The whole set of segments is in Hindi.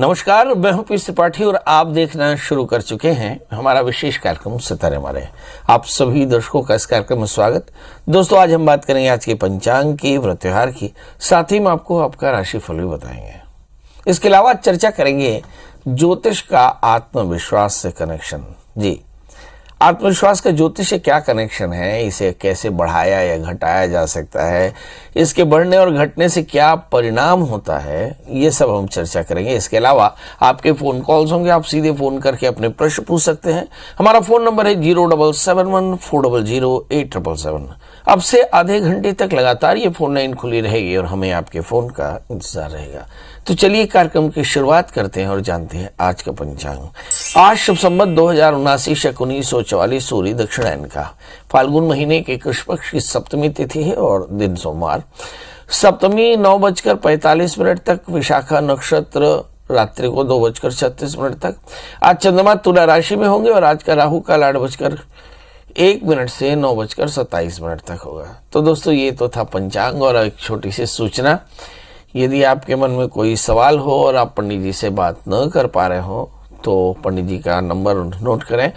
नमस्कार, मैं हूं पी त्रिपाठी और आप देखना शुरू कर चुके हैं हमारा विशेष कार्यक्रम सितारे हमारे। आप सभी दर्शकों का इस कार्यक्रम में स्वागत। दोस्तों, आज हम बात करेंगे आज के पंचांग की, व्रत त्योहार की, साथ ही में आपको आपका राशिफल भी बताएंगे। इसके अलावा चर्चा करेंगे ज्योतिष का आत्मविश्वास से कनेक्शन। जी, आत्मविश्वास का ज्योतिष से क्या कनेक्शन है, इसे कैसे बढ़ाया या घटाया जा सकता है, इसके बढ़ने और घटने से क्या परिणाम होता है, ये सब हम चर्चा करेंगे। इसके अलावा आपके फोन कॉल्स होंगे, आप सीधे फोन करके अपने प्रश्न पूछ सकते हैं। हमारा फोन नंबर है 07714008777। अब से आधे घंटे तक लगातार ये फोन लाइन खुली रहेगी और हमें आपके फोन का इंतजार रहेगा। तो चलिए कार्यक्रम की शुरुआत करते हैं और जानते हैं आज का पंचांग। आज शुभ संवत 2079 शक 1944 सूर्य दक्षिणायन का फाल्गुन महीने के कृष्ण पक्ष की सप्तमी तिथि है और दिन सोमवार। सप्तमी 9:45 तक, विशाखा नक्षत्र रात्रि को 2:36 तक। आज चंद्रमा तुला राशि में होंगे और आज का राहु काल 8:01 से 9:27 तक होगा। तो दोस्तों, ये तो था पंचांग और एक छोटी सी सूचना। यदि आपके मन में कोई सवाल हो और आप पंडित जी से बात न कर पा रहे हो तो पंडित जी का नंबर नोट करें।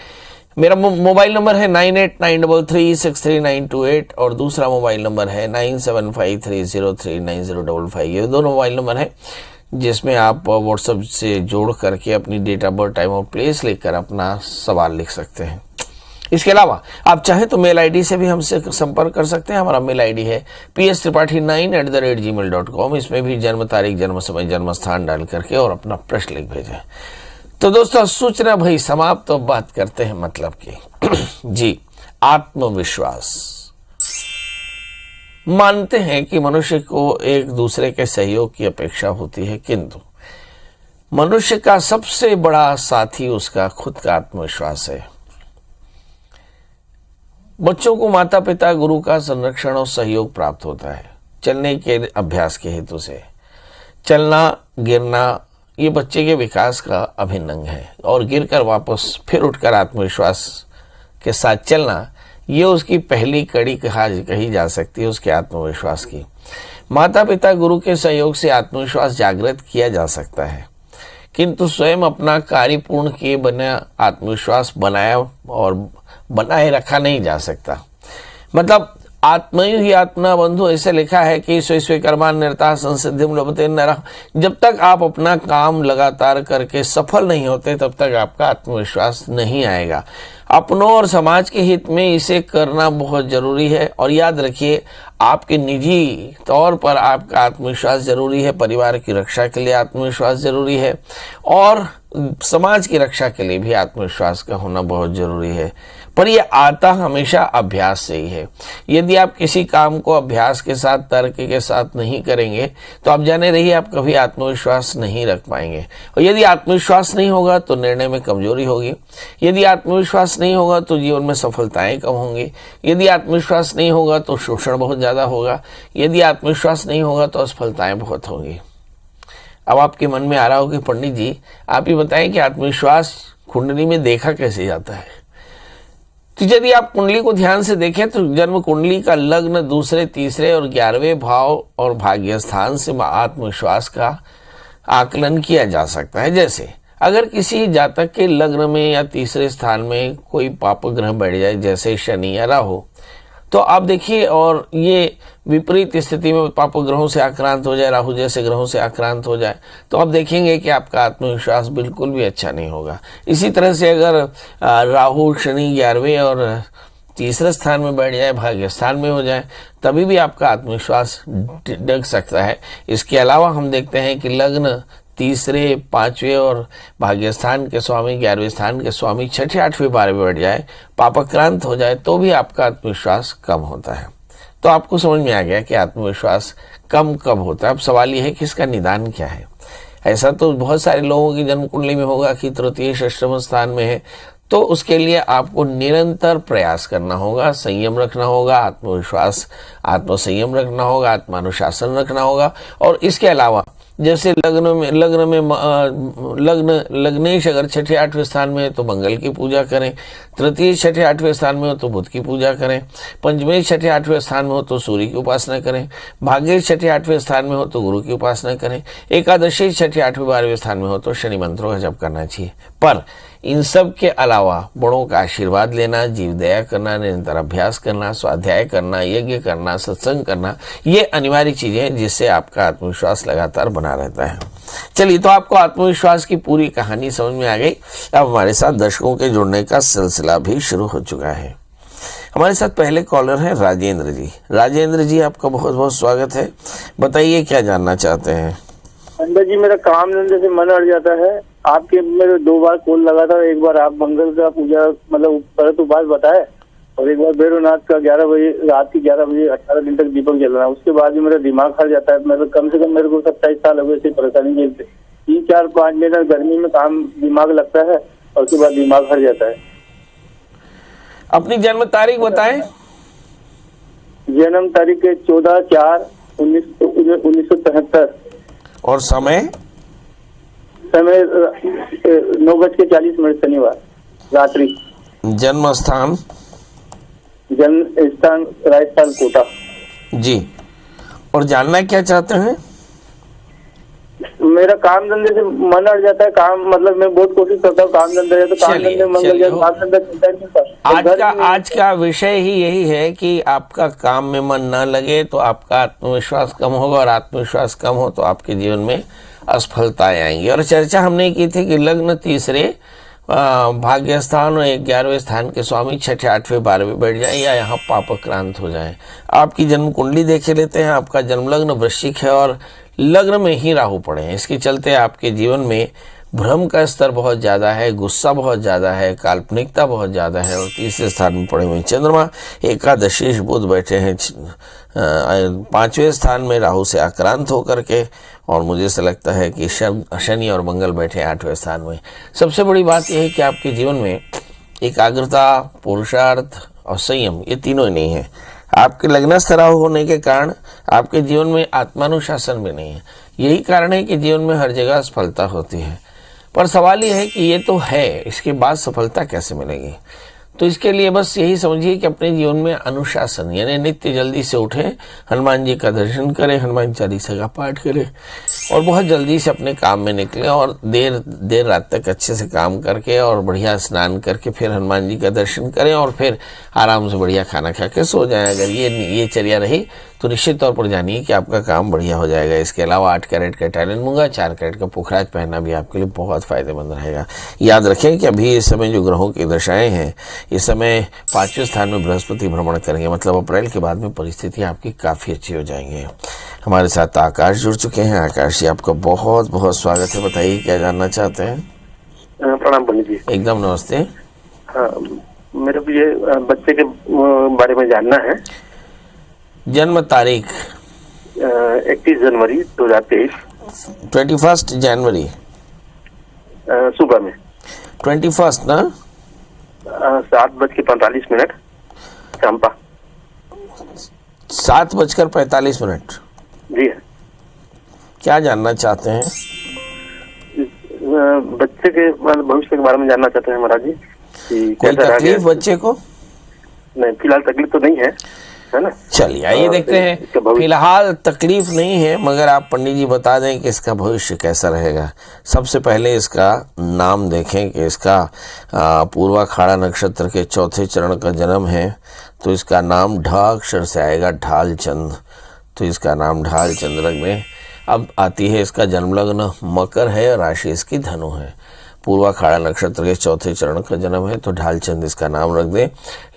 मेरा मोबाइल नंबर है 9893363928 और दूसरा मोबाइल नंबर है 9753039055। ये दोनों मोबाइल नंबर है जिसमें आप व्हाट्सएप से जोड़ करके अपनी डेट ऑफ बर्थ, टाइम और प्लेस लिखकर अपना सवाल लिख सकते हैं। इसके अलावा आप चाहें तो मेल आईडी से भी हमसे संपर्क कर सकते हैं। हमारा मेल आईडी है pstripathi9@gmail.com। इसमें भी जन्म तारीख, जन्म समय, जन्म स्थान डाल करके और अपना प्रश्न लिख भेजें। तो दोस्तों, सूचना भाई समाप्त। तो बात करते हैं मतलब की। जी, आत्मविश्वास। मानते हैं कि मनुष्य को एक दूसरे के सहयोग की अपेक्षा होती है, किंतु मनुष्य का सबसे बड़ा साथी उसका खुद का आत्मविश्वास है। बच्चों को माता पिता गुरु का संरक्षण और सहयोग प्राप्त होता है चलने के अभ्यास के हेतु से। चलना, गिरना ये बच्चे के विकास का अभिन्न अंग है और गिरकर वापस फिर उठकर आत्मविश्वास के साथ चलना, ये उसकी पहली कड़ी कही जा सकती है उसके आत्मविश्वास की। माता पिता गुरु के सहयोग से आत्मविश्वास जागृत किया जा सकता है, किंतु स्वयं अपना कार्य पूर्ण किए बिना आत्मविश्वास बनाए रखा नहीं जा सकता। मतलब आत्मयु ही आत्मा बंधु ऐसे लिखा है कि स्वे कर्मा निरता संसिद्धिम लभते नरः। जब तक आप अपना काम लगातार करके सफल नहीं होते तब तक आपका आत्मविश्वास नहीं आएगा। अपनों और समाज के हित में इसे करना बहुत जरूरी है। और याद रखिए, आपके निजी तौर पर आपका आत्मविश्वास जरूरी है, परिवार की रक्षा के लिए आत्मविश्वास जरूरी है और समाज की रक्षा के लिए भी आत्मविश्वास का होना बहुत जरूरी है। पर यह आता हमेशा अभ्यास से ही है। यदि आप किसी काम को अभ्यास के साथ, तर्क के साथ नहीं करेंगे तो आप जाने रहिए आप कभी आत्मविश्वास नहीं रख पाएंगे। और यदि आत्मविश्वास नहीं होगा तो निर्णय में कमजोरी होगी। यदि आत्मविश्वास नहीं होगा तो जीवन में सफलताएं कम होंगी। यदि आत्मविश्वास नहीं होगा तो शोषण बहुत ज्यादा होगा। यदि आत्मविश्वास नहीं होगा तो असफलताएं बहुत होंगी। अब आपके मन में आ रहा हो कि पंडित जी आप ही बताएं कि आत्मविश्वास कुंडली में देखा कैसे जाता है। तो यदि आप कुंडली को ध्यान से देखें तो जन्म कुंडली का लग्न, दूसरे, तीसरे और 11वें भाव और भाग्य स्थान से आत्मविश्वास का आकलन किया जा सकता है। जैसे अगर किसी जातक के लग्न में या तीसरे स्थान में कोई पाप ग्रह बैठ जाए, जैसे शनि या राहु, तो आप देखिए, और ये विपरीत स्थिति में पाप ग्रहों से आक्रांत हो जाए, राहु जैसे ग्रहों से आक्रांत हो जाए, तो आप देखेंगे कि आपका आत्मविश्वास बिल्कुल भी अच्छा नहीं होगा। इसी तरह से अगर राहु, शनि 11वें और तीसरे स्थान में बैठ जाए, भाग्य स्थान में हो जाए, तभी भी आपका आत्मविश्वास डग सकता है। इसके अलावा हम देखते हैं कि लग्न तीसरे, 5वें और भाग्य स्थान के स्वामी, 11वें स्थान के स्वामी 6ठे, 8वें, 12वें बैठ जाए, पापाक्रांत हो जाए, तो भी आपका आत्मविश्वास कम होता है। तो आपको समझ में आ गया कि आत्मविश्वास कम कब होता है। अब सवाल यह है कि इसका निदान क्या है। ऐसा तो बहुत सारे लोगों की जन्म कुंडली में होगा कि तृतीय, षष्ठम स्थान में है, तो उसके लिए आपको निरंतर प्रयास करना होगा, संयम रखना होगा, आत्मविश्वास, आत्मसंयम रखना होगा, आत्मानुशासन रखना होगा। और इसके अलावा जैसे लग्नेश अगर छठे आठवें स्थान में है तो मंगल की पूजा करें, तृतीय छठे आठवें स्थान में हो तो बुध की पूजा करें, पंचमेश छठे आठवें स्थान में हो तो सूर्य की उपासना करें, भाग्य छठे आठवें स्थान में हो तो गुरु की उपासना करें, एकादशी छठे आठवें 12वें स्थान में हो तो शनि मंत्रों का जप करना चाहिए। पर इन सब के अलावा बड़ों का आशीर्वाद लेना, जीव दया करना, निरंतर अभ्यास करना, स्वाध्याय करना, यज्ञ करना, सत्संग करना, ये अनिवार्य चीजें हैं जिससे आपका आत्मविश्वास लगातार बना रहता है। चलिए, तो आपको आत्मविश्वास की पूरी कहानी समझ में आ गई। अब हमारे साथ दर्शकों के जुड़ने का सिलसिला भी शुरू हो चुका है। हमारे साथ पहले कॉलर हैं राजेंद्र जी। राजेंद्र जी, आपका बहुत बहुत स्वागत है। बताइए क्या जानना चाहते हैं। अंदर जी, मेरा काम धंधे से मन अड़ जाता है। आपके मेरे 2 बार कॉल लगा था। एक बार आप मंगल का पूजा मतलब व्रत उपास बताए, और एक बार भैरवनाथ का 11 बजे रात की 11 बजे 18 दिन तक दीपक जलाना। उसके बाद भी मेरा दिमाग हट जाता है। मतलब कम से कम मेरे को 27 साल हो गए ऐसी परेशानी झेलते। 3, 4, 5 महीना गर्मी में काम दिमाग लगता है और उसके बाद दिमाग हट जाता है। अपनी जन्म तारीख बताएं। जन्म तारीख 14/4/1973 और समय 9:40 शनिवार रात्रि। जन्म स्थान राजस्थान कोटा जी। और जानना क्या चाहते हैं। मेरा काम धंधे से मन अड़ जाता है। काम मतलब मैं बहुत कोशिश करता हूँ काम धंधे तो काम धंधे आज का विषय ही यही है कि आपका काम में मन न लगे तो आपका आत्मविश्वास कम होगा, और आत्मविश्वास कम हो तो आपके जीवन में असफलताएं आएंगी। और चर्चा हमने की थी कि लग्न तीसरे भाग्य स्थान और 11वें स्थान के स्वामी छठे 8वें 12वें बैठ जाए या यहाँ पापक्रांत हो जाए। आपकी जन्म कुंडली देखे लेते हैं। आपका जन्म लग्न वृश्चिक है और लग्न में ही राहु पड़े हैं। इसके चलते आपके जीवन में भ्रम का स्तर बहुत ज़्यादा है, गुस्सा बहुत ज़्यादा है, काल्पनिकता बहुत ज़्यादा है। और तीसरे स्थान में पड़े हुए चंद्रमा, एकादशी बुध बैठे हैं 5वें स्थान में राहु से आक्रांत होकर के, और मुझे ऐसा लगता है कि शनि और मंगल बैठे 8वें स्थान में। सबसे बड़ी बात यह है कि आपके जीवन में एकाग्रता, पुरुषार्थ और संयम ये तीनों ही नहीं है। आपके लग्नस्थ राहु होने के कारण आपके जीवन में आत्मानुशासन भी नहीं है। यही कारण है कि जीवन में हर जगह असफलता होती है। पर सवाल यह है कि ये तो है, इसके बाद सफलता कैसे मिलेगी। तो इसके लिए बस यही समझिए कि अपने जीवन में अनुशासन, यानी नित्य जल्दी से उठें, हनुमान जी का दर्शन करें, हनुमान चालीसा का पाठ करें और बहुत जल्दी से अपने काम में निकलें, और देर रात तक अच्छे से काम करके और बढ़िया स्नान करके फिर हनुमान जी का दर्शन करें और फिर आराम से बढ़िया खाना खा के सो जाएं। अगर ये चर्या रही तो निश्चित तौर पर जानिए कि आपका काम बढ़िया हो जाएगा। इसके अलावा 8 कैरेट का टाइलन मूंगा, 4 कैरेट का पुखराज पहनना भी आपके लिए बहुत फायदेमंद रहेगा। याद रखें कि अभी इस समय जो ग्रहों की दशाएं हैं, इस समय 5वें स्थान में बृहस्पति भ्रमण करेंगे, मतलब अप्रैल के बाद में परिस्थिति आपकी काफ़ी अच्छी हो जाएंगी। हमारे साथ आकाश जुड़ चुके हैं। आकाश जी, आपका बहुत बहुत स्वागत है। बताइए क्या जानना चाहते हैं। प्रणाम पंडित जी। एकदम नमस्ते। हाँ, मेरे को ये बच्चे के बारे में जानना है। जन्म तारीख 31 जनवरी 2023। 21 जनवरी सुबह में 21 ना 7:45 चंपा। 7:45। जी है। क्या जानना चाहते हैं। बच्चे के भविष्य के बारे में जानना चाहते हैं महाराज जी। कोई तकलीफ बच्चे को? नहीं, फिलहाल तकलीफ तो नहीं है ना। चलिए आइए देखते हैं। फिलहाल तकलीफ नहीं है, मगर आप पंडित जी बता दें कि इसका भविष्य कैसा रहेगा। सबसे पहले इसका नाम देखें कि इसका पूर्वाखाड़ा नक्षत्र के 4थे चरण का जन्म है, तो इसका नाम ढ अक्षर से आएगा, ढालचंद। तो इसका नाम ढालचंद रख दें। अब आती है इसका जन्म लग्न मकर है और राशि इसकी धनु है। पूर्वाखाड़ा नक्षत्र के 4थे चरण का जन्म है, तो ढालचंद इसका नाम रख दें।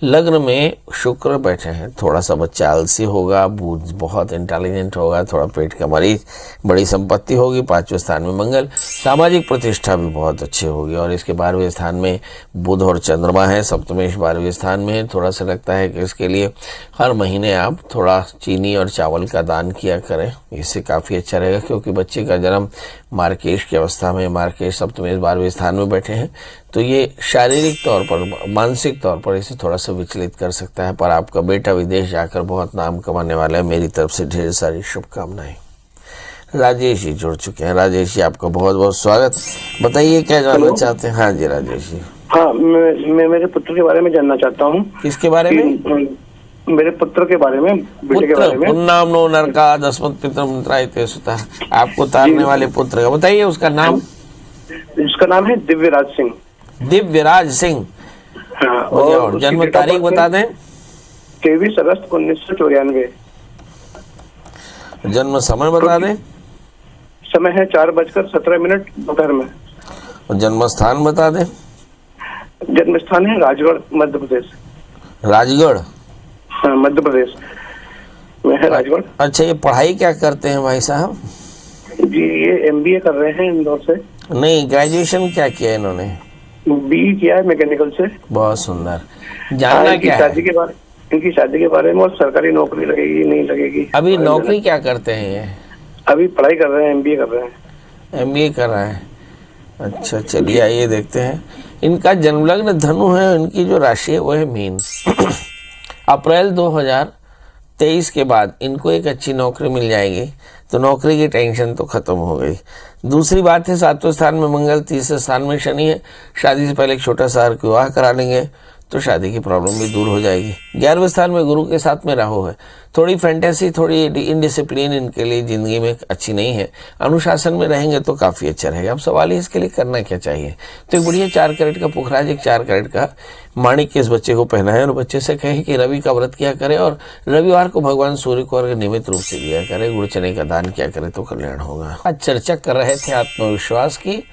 लग्न में शुक्र बैठे हैं। थोड़ा सा बच्चा आलसी होगा, बहुत इंटेलिजेंट होगा, थोड़ा पेट का मरीज, बड़ी संपत्ति होगी। 5वें स्थान में मंगल, सामाजिक प्रतिष्ठा भी बहुत अच्छी होगी। और इसके 12वें स्थान में बुध और चंद्रमा है। सप्तमेश 12वें स्थान में है। थोड़ा सा लगता है कि इसके लिए हर महीने आप थोड़ा चीनी और चावल का दान किया करें, इससे काफ़ी अच्छा रहेगा। क्योंकि बच्चे का जन्म मार्केश की अवस्था में, मार्केश सप्तमेश 12वें स्थान में बैठे हैं, तो ये शारीरिक तौर पर, मानसिक तौर पर इसे थोड़ा सा विचलित कर सकता है। पर आपका बेटा विदेश जाकर बहुत नाम कमाने वाला है। मेरी तरफ से ढेर सारी शुभकामनाएं। राजेश जी जुड़ चुके हैं। राजेश जी आपका बहुत बहुत स्वागत। बताइए क्या जानना चाहते हैं। हाँ जी राजेश जी। हाँ, मैं मेरे पुत्र के बारे में जानना चाहता हूँ। किसके बारे में? मेरे पुत्र के बारे में, बेटे के पुत्र बारे में। पुन्नाम नो नरका दस्मत पितर मंत्रायते सुता। आपको तारने वाले पुत्र का बताइए उसका नाम। उसका नाम है दिव्यराज सिंह। दिव्यराज सिंह। हाँ, और जन्म तारीख बता दें। 23 अगस्त 1994। जन्म समय बता दें। समय है 4:17 दोपहर में। और जन्म स्थान बता दें। जन्म स्थान है राजगढ़, मध्य प्रदेश। राजगढ़? हाँ, मध्य प्रदेश में है राजगढ़। अच्छा, ये पढ़ाई क्या करते हैं भाई साहब? जी, ये MBA कर रहे हैं इंदौर से। नहीं, ग्रेजुएशन क्या किया इन्होंने? BE किया है मैकेनिकल से। बहुत सुंदर। जानना क्या है? इनकी शादी के बारे में और सरकारी नौकरी लगेगी नहीं लगेगी। अभी नौकरी क्या करते हैं ये? अभी पढ़ाई कर रहे हैं, MBA कर रहे हैं। MBA कर रहा है। अच्छा, चलिए आइए देखते हैं। इनका जन्मलग्न धनु है, इनकी जो राशि है वो है मीन। अप्रैल 2023 के बाद इनको एक अच्छी नौकरी मिल जाएगी, तो नौकरी की टेंशन तो खत्म हो गई। दूसरी बात है 7वें स्थान में मंगल, 30वें स्थान में शनि है। शादी से पहले एक छोटा सा विवाह करा लेंगे तो शादी की प्रॉब्लम भी दूर हो जाएगी। 11वें स्थान में गुरु के साथ में राहु है। थोड़ी फैंटेसी, थोड़ी इनडिसिप्लिन इनके लिए ज़िंदगी में अच्छी नहीं है। अनुशासन में रहेंगे तो काफ़ी अच्छा रहेगा। अब सवाल है इसके लिए करना क्या चाहिए। तो एक बढ़िया 4 कैरेट का पुखराज, एक 4 कैरेट का माणिक इस बच्चे को पहनाए और बच्चे से कहे कि रवि का व्रत किया करे और रविवार को भगवान सूर्य को अगर नियमित रूप से दिया करे, गुड़ चने का दान किया करे तो कल्याण होगा। आज चर्चा कर रहे थे आत्मविश्वास की,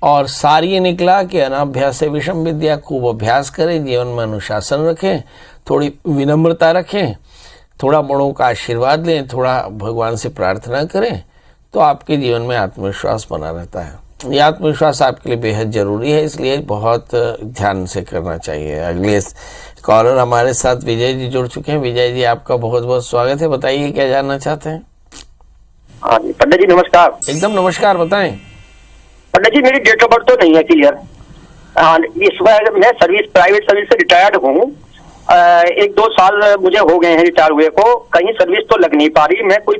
और सार ये निकला कि अनाभ्यास से विषम विद्या। खूब अभ्यास करें, जीवन में अनुशासन रखें, थोड़ी विनम्रता रखें, थोड़ा बड़ों का आशीर्वाद लें, थोड़ा भगवान से प्रार्थना करें, तो आपके जीवन में आत्मविश्वास बना रहता है। ये आत्मविश्वास आपके लिए बेहद जरूरी है, इसलिए बहुत ध्यान से करना चाहिए। अगले कॉलर हमारे साथ विजय जी जुड़ चुके हैं। विजय जी आपका बहुत बहुत स्वागत है। बताइए क्या जानना चाहते हैं। हाँ जी, पंडित जी नमस्कार। एकदम नमस्कार, बताएं। पंडित जी, मेरी डेट ऑफ बर्थ तो नहीं है क्लियर। हाँ, इस बार मैं प्राइवेट सर्विस से रिटायर्ड हूँ। 1-2 साल मुझे हो गए हैं रिटायर हुए को। कहीं सर्विस तो लग नहीं पा रही। मैं कोई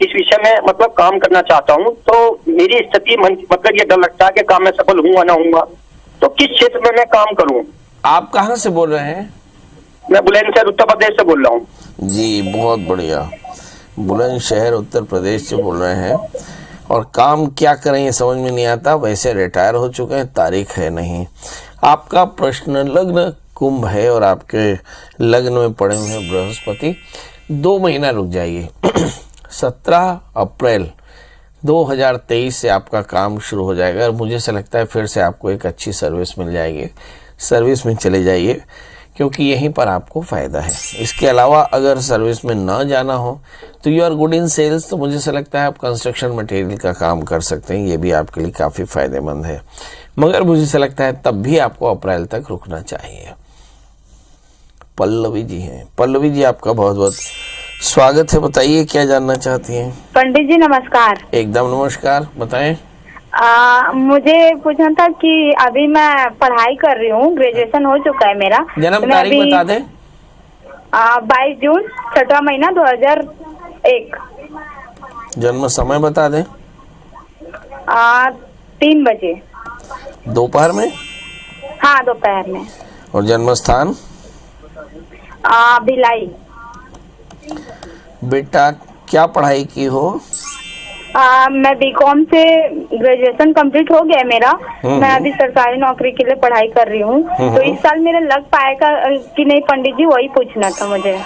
इस विषय में मतलब काम करना चाहता हूँ, तो मेरी स्थिति मतलब ये डर लगता है कि काम में सफल हूँ ना हूँ, तो किस क्षेत्र में मैं काम करूँ। आप कहाँ से बोल रहे हैं? मैं बुलंदशहर उत्तर प्रदेश से बोल रहा हूँ। जी बहुत बढ़िया, बुलंदशहर उत्तर प्रदेश से बोल रहे हैं। और काम क्या करें ये समझ में नहीं आता। वैसे रिटायर हो चुके हैं, तारीख है नहीं। आपका प्रश्न लग्न कुंभ है और आपके लग्न में पड़े हुए हैं बृहस्पति। 2 महीना रुक जाइए। 17 अप्रैल 2023 से आपका काम शुरू हो जाएगा और मुझे से लगता है फिर से आपको एक अच्छी सर्विस मिल जाएगी। सर्विस में चले जाइए क्योंकि यहीं पर आपको फ़ायदा है। इसके अलावा अगर सर्विस में ना जाना हो तो you are good in sales, तो मुझे से लगता है आप कंस्ट्रक्शन मटेरियल का काम कर सकते हैं। ये भी आपके लिए काफ़ी फ़ायदेमंद है, मगर मुझे से लगता है तब भी आपको अप्रैल तक रुकना चाहिए। पल्लवी जी हैं। पल्लवी जी आपका बहुत बहुत स्वागत है। बताइए क्या जानना चाहती हैं। पंडित जी नमस्कार। एकदम नमस्कार, बताएं। मुझे पूछना था कि अभी मैं पढ़ाई कर रही हूँ, ग्रेजुएशन हो चुका है मेरा। जन्म तारीख बता दें। 22 जून 6वां महीना 2001। जन्म समय बता दें। 3 बजे दोपहर में। हाँ, दोपहर में। और जन्म स्थान? भिलाई। बेटा क्या पढ़ाई की हो? मैं BCom से ग्रेजुएशन कंप्लीट हो गया मेरा। मैं अभी सरकारी नौकरी के लिए पढ़ाई कर रही हूँ, तो इस साल मेरा लग पाएगा कि नहीं पंडित जी, वही पूछना था मुझे।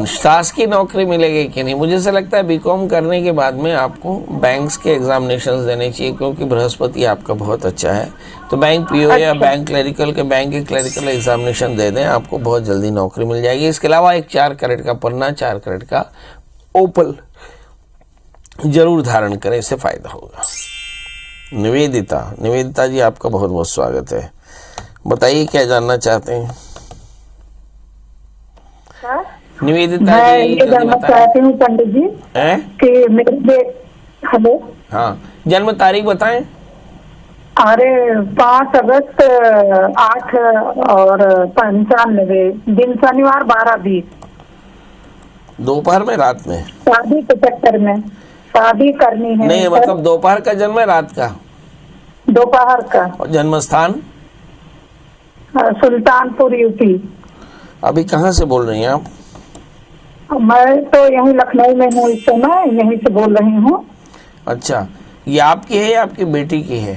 सास की नौकरी मिलेगी कि नहीं? मुझे से लगता है BCom करने के बाद में आपको बैंक्स के एग्जामिनेशंस देने चाहिए, क्योंकि बृहस्पति आपका बहुत अच्छा है। तो बैंक PO या बैंक क्लरिकल के बैंक के क्लरिकल एग्जामिनेशन दे दें, आपको बहुत जल्दी नौकरी मिल जाएगी। इसके अलावा एक 4 कैरेट का पन्ना, 4 कैरेट का ओपल जरूर धारण करें, इससे फायदा होगा। निवेदिता जी आपका बहुत बहुत स्वागत है। बताइए क्या जानना चाहते हैं। निवेदिता मैं जी ये जानना चाहती हूँ पंडित जी कि मेरे हेलो। हाँ, जन्म तारीख बताएं। अरे 5 अगस्त 8 और 95, दिन शनिवार 12:20। दोपहर में, रात में? शादी के चक्कर में शादी करनी है नहीं, सर। मतलब दोपहर का जन्म है, रात का? दोपहर का। और जन्म स्थान? सुल्तानपुर यूपी। अभी कहाँ से बोल रही हैं आप? मैं तो यहीं लखनऊ में हूँ इस समय, यहीं से बोल रही हूँ। अच्छा, ये आपकी है या आपकी बेटी की है?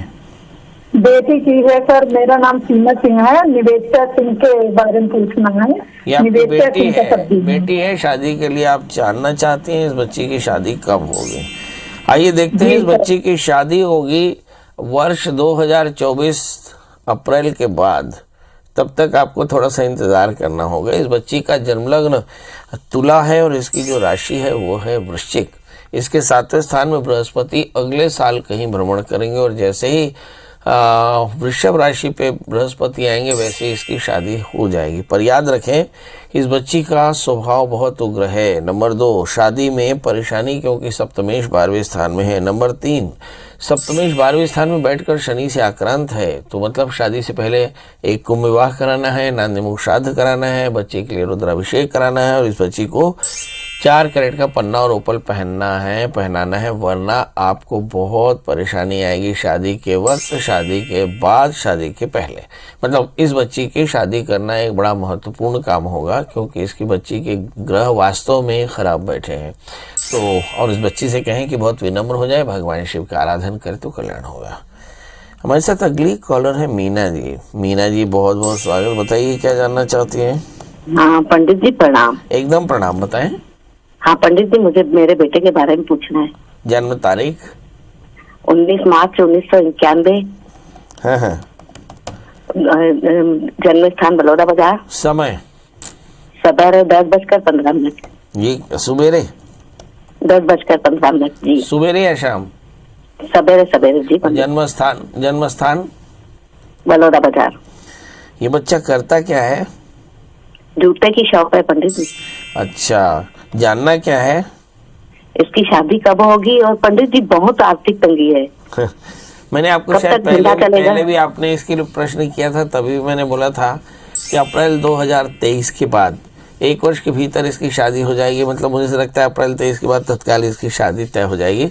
बेटी की है सर। मेरा नाम सीमा सिंह है। निवेदिता सिंह के बारे में पूछना है। ये आपकी निवेदिता बेटी सिंह का है? सब्जी है। बेटी है, शादी के लिए आप जानना चाहती हैं इस बच्ची की शादी कब होगी? आइए देखते हैं। जी इस सर। बच्ची की शादी होगी वर्ष 2024 अप्रैल के बाद। तब तक आपको थोड़ा सा इंतजार करना होगा। इस बच्ची का जन्म लग्न तुला है और इसकी जो राशि है वो है वृश्चिक। इसके 7वें स्थान में बृहस्पति अगले साल कहीं भ्रमण करेंगे और जैसे ही वृषभ राशि पे बृहस्पति आएंगे वैसे ही इसकी शादी हो जाएगी। पर याद रखें, इस बच्ची का स्वभाव बहुत उग्र है। नंबर 2, शादी में परेशानी क्योंकि सप्तमेश 12वें स्थान में है। नंबर 3, सप्तमेश 12वें स्थान में बैठकर शनि से आक्रांत है, तो मतलब शादी से पहले एक कुंभ विवाह कराना है, नांदीमुख श्राद्ध कराना है, बच्चे के लिए रुद्राभिषेक कराना है और इस बच्ची को 4 कैरेट का पन्ना और ओपल पहनाना है, वरना आपको बहुत परेशानी आएगी शादी के वक्त, शादी के बाद, शादी के पहले। मतलब इस बच्ची की शादी करना एक बड़ा महत्वपूर्ण काम होगा क्योंकि इसकी बच्ची के ग्रह वास्तव में खराब बैठे हैं। तो और इस बच्ची से कहें कि बहुत विनम्र हो जाए, भगवान शिव का आराधन करे तो कल्याण होगा। हमारे साथ अगली कॉलर है मीना जी। मीना जी, बहुत बहुत स्वागत। बताइए क्या जानना चाहती हैं? हाँ पंडित जी प्रणाम। एकदम प्रणाम। बताएं। हाँ पंडित जी, मुझे मेरे बेटे के बारे में पूछना है। जन्म तारीख? 19 मार्च 1991। हाँ। जन्म स्थान बलौदा बाजार। समय? सवेरे 10:15। ये सुबेरे? 10:15 जी। सुबेरे या शाम? सवेरे सवेरे जी पंडित। जन्म स्थान? बलौदा बाजार। ये बच्चा करता क्या है? जूते की शॉप है पंडित जी। अच्छा, जानना क्या है? इसकी शादी कब होगी? और पंडित जी बहुत आर्थिक तंगी है। मैंने आपको कब शायद तक धंधा चलेगा? पहले भी आपने इसके लिए प्रश्न किया था, तभी मैंने बोला था कि अप्रैल 2023 के बाद 1 वर्ष के भीतर इसकी शादी हो जाएगी। मतलब मुझे लगता है अप्रैल 23 के बाद तत्काल इसकी शादी तय हो जाएगी।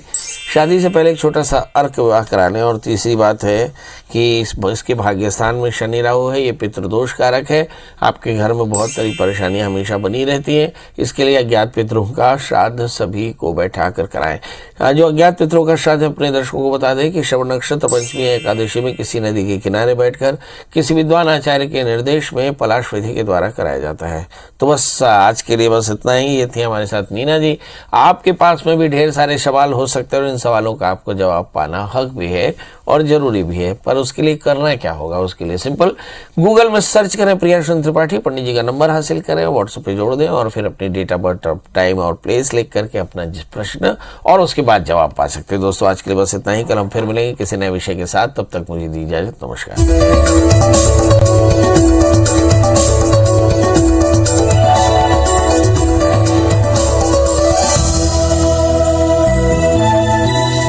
शादी से पहले एक छोटा सा अर्क विवाह कराने। और तीसरी बात है कि इसके भाग्य स्थान में शनि राहु है, ये पितृदोष कारक है। आपके घर में बहुत सारी परेशानियां हमेशा बनी रहती हैं। इसके लिए अज्ञात पितरों का श्राद्ध सभी को बैठा कर कराएं। जो अज्ञात पितरों का श्राद्ध अपने दर्शकों को बता दें कि श्रवण नक्षत्र पंचमी या एकादशी में किसी नदी के किनारे बैठकर किसी विद्वान आचार्य के निर्देश में पलाश विधि के द्वारा कराया जाता है। तो बस आज के लिए बस इतना ही। ये थी हमारे साथ मीना जी। आपके पास में भी ढेर सारे सवाल हो सकते हैं और इन सवालों का आपको जवाब पाना हक भी है और जरूरी भी है। पर उसके लिए करना क्या होगा? उसके लिए सिंपल गूगल में सर्च करें प्रियाशरण त्रिपाठी, पंडित जी का नंबर हासिल करें, व्हाट्सएप पे जोड़ दें और फिर अपनी डेट ऑफ बर्थ, टाइम और प्लेस लिख करके अपना प्रश्न और उसके बाद जवाब पा सकते हैं। दोस्तों आज के लिए बस इतना ही। कल हम फिर मिलेंगे किसी नए विषय के साथ। तब तक मुझे दी इजाजत। नमस्कार।